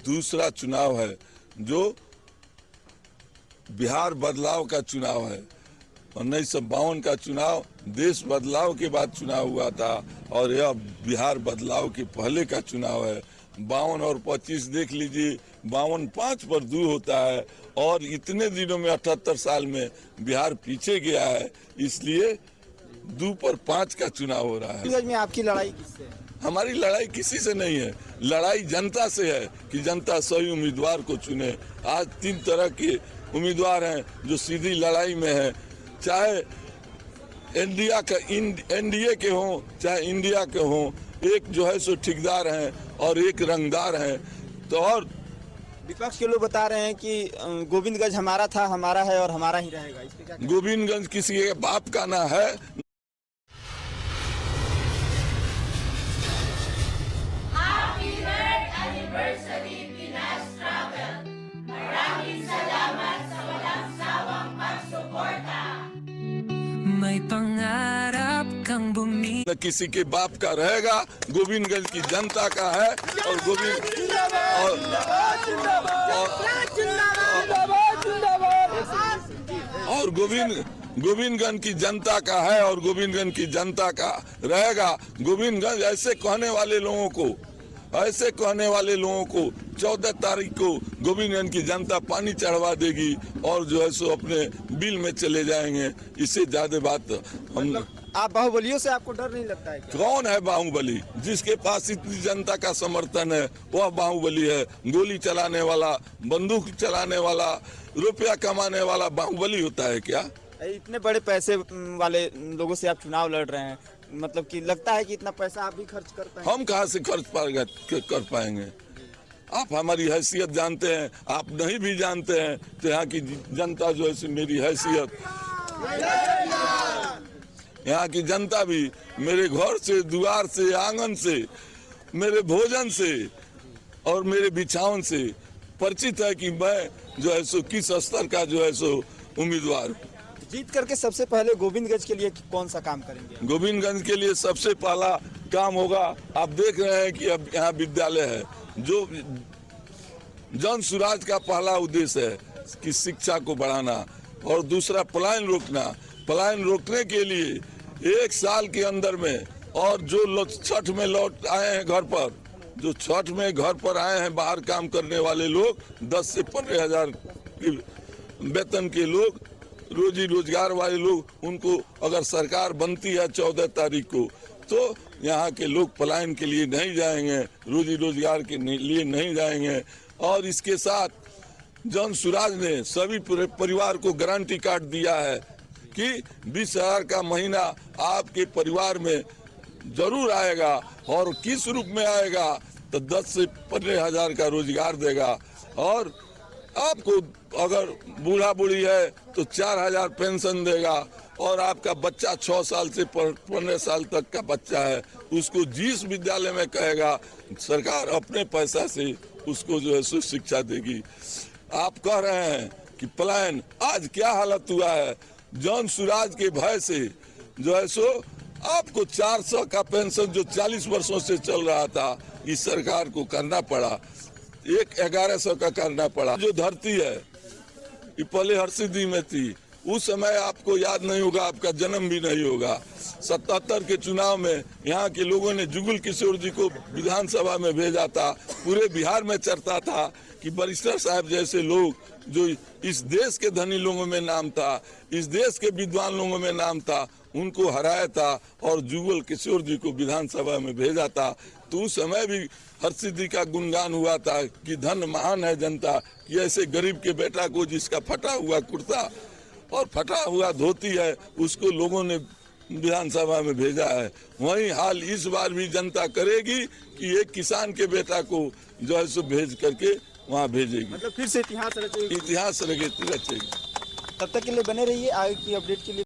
दूसरा चुनाव है जो बिहार बदलाव का चुनाव है। 1952 का चुनाव देश बदलाव के बाद चुनाव हुआ था और यह बिहार बदलाव के पहले का चुनाव है। 52 और 25 देख लीजिए, 52 5 पर 2 होता है और इतने दिनों में 78 साल में बिहार पीछे गया है, इसलिए 2 पर 5 का चुनाव हो रहा है। में आपकी लड़ाई किससे है? हमारी लड़ाई किसी से नहीं है, लड़ाई जनता से है कि जनता सही उम्मीदवार को चुने। आज 3 तरह के उम्मीदवार हैं जो सीधी लड़ाई में है, चाहे एनडीए के हों चाहे इंडिया के हों। एक जो है सो ठेकेदार हैं और एक रंगदार हैं। तो और विपक्ष के लोग बता रहे हैं कि गोविंदगंज हमारा था, हमारा है और हमारा ही रहेगा। इस पे क्या कहना? गोविंदगंज किसी के बाप का ना है। May pangarap kang bumi न किसी के बाप का रहेगा, गोविंदगंज की जनता का है और गोविंदगंज की जनता का है और गोविंदगंज की जनता का रहेगा। गोविंदगंज ऐसे कहने वाले लोगों को 14 तारीख को गोविंदगंज की जनता पानी चढ़वा देगी और जो है सो अपने बिल में चले जाएंगे। इससे ज्यादा बात हम आप बाहुबलियों से आपको डर नहीं लगता है क्या? कौन है बाहुबली? जिसके पास इतनी जनता का समर्थन है वह बाहुबली है। गोली चलाने वाला, बंदूक चलाने वाला, रुपया कमाने वाला बाहुबली होता है क्या? इतने बड़े पैसे वाले लोगों से आप चुनाव लड़ रहे हैं, मतलब कि लगता है कि इतना पैसा आप भी खर्च कर पाएंगे? हम कहाँ से खर्च कर पाएंगे? आप हमारी हैसियत जानते हैं, आप नहीं भी जानते हैं तो यहाँ की जनता जो है मेरी हैसियत, यहाँ की जनता भी मेरे घर से, द्वार से, आंगन से, मेरे भोजन से और मेरे बिछावन से परिचित है कि मैं जो है सो किस स्तर का जो है सो उम्मीदवार। जीत करके सबसे पहले गोविंदगंज के लिए कौन सा काम करेंगे? गोविंदगंज के लिए सबसे पहला काम होगा, आप देख रहे हैं कि अब यहाँ विद्यालय है, जो जन सुराज का पहला उद्देश्य है कि शिक्षा को बढ़ाना और दूसरा पलायन रोकना। पलायन रोकने के लिए 1 साल के अंदर में, और जो लोग छठ में लौट आए हैं घर पर, जो छठ में घर पर आए हैं बाहर काम करने वाले लोग, 10 से 15 हजार वेतन के लोग, रोजी रोजगार वाले लोग, उनको अगर सरकार बनती है 14 तारीख को तो यहाँ के लोग पलायन के लिए नहीं जाएंगे, रोजी रोजगार के लिए नहीं जाएंगे। और इसके साथ जन सुराज ने सभी परिवार को गारंटी कार्ड दिया है कि 20,000 का महीना आपके परिवार में जरूर आएगा और किस रूप में आएगा तो 10 से 15 हजार का रोजगार देगा। और आपको अगर बूढ़ा बूढ़ी है तो 4,000 पेंशन देगा और आपका बच्चा 6 साल से 15 साल तक का बच्चा है उसको जिस विद्यालय में कहेगा सरकार अपने पैसा से उसको जो है सो शिक्षा देगी। आप कह रहे हैं कि पलायन, आज क्या हालत हुआ है, जन सुराज के भय से जो है सो आपको 400 का पेंशन जो 40 वर्षों से चल रहा था इस सरकार को करना पड़ा, 1100 का करना पड़ा। जो धरती है ये पहले हरसिद्धि में थी, उस समय आपको याद नहीं होगा, आपका जन्म भी नहीं होगा। 77 के चुनाव में यहाँ के लोगों ने जुगल किशोर जी को विधानसभा में भेजा था। पूरे बिहार में चर्चा था कि बैरिस्टर साहब जैसे लोग, जो इस देश के धनी लोगों में नाम था, इस देश के विद्वान लोगों में नाम था, उनको हराया था और जुगल किशोर जी को विधानसभा में भेजा था। तो उस समय भी हरसिद्धि का गुणगान हुआ था कि धन महान है जनता, कि ऐसे गरीब के बेटा को जिसका फटा हुआ कुर्ता और फटा हुआ धोती है उसको लोगों ने विधानसभा में भेजा है। वही हाल इस बार भी जनता करेगी कि एक किसान के बेटा को जो है सो भेज करके वहाँ भेजेगी। मतलब फिर से इतिहास रचेगी। इतिहास रचेगी। तब तक के लिए बने रहिए, आगे की अपडेट के लिए।